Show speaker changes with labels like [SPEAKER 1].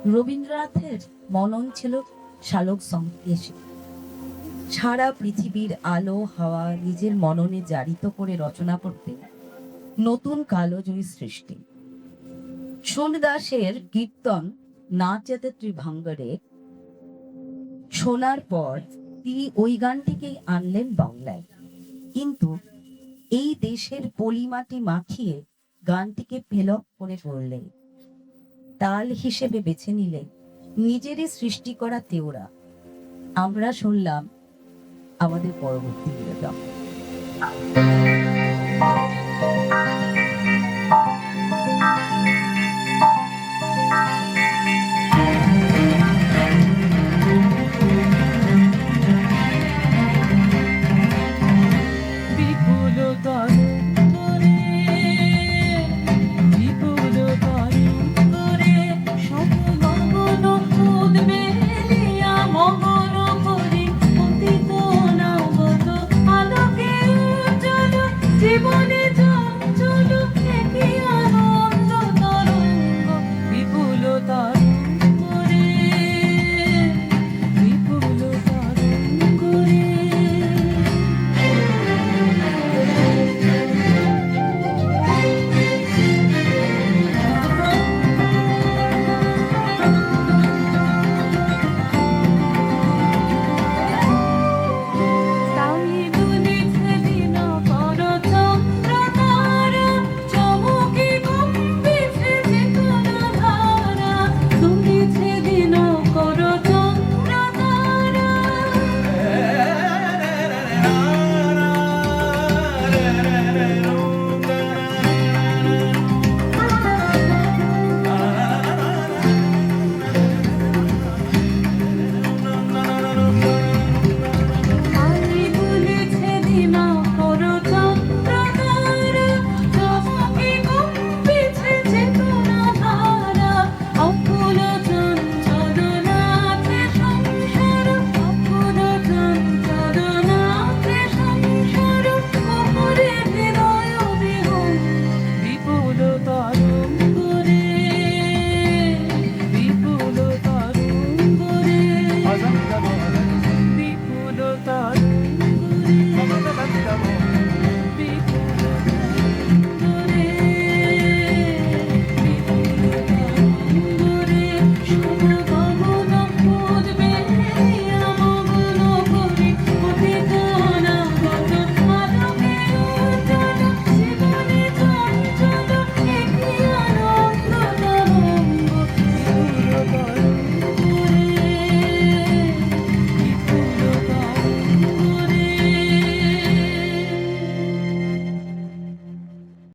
[SPEAKER 1] রবীন্দ্রনাথের মনন ছিল শালক সংশ্লেষী। সারা পৃথিবীর আলো হাওয়া নিজের মননে জারিত করে রচনা করতে নতুন কালোজয়ী সৃষ্টি। সোনদাসের কীর্তন নাচেতে ত্রিভাঙ্গরে শোনার পর তিনি ওই গানটিকেই আনলেন বাংলায়, কিন্তু এই দেশের পলিমাটি মাখিয়ে গানটিকে পেলক করে পড়লেন। তাল হিসেবে বেছে নিলে নিজেরই সৃষ্টি করা তেওরা। আমরা শুনলাম আমাদের পরবর্তী বিনোদন।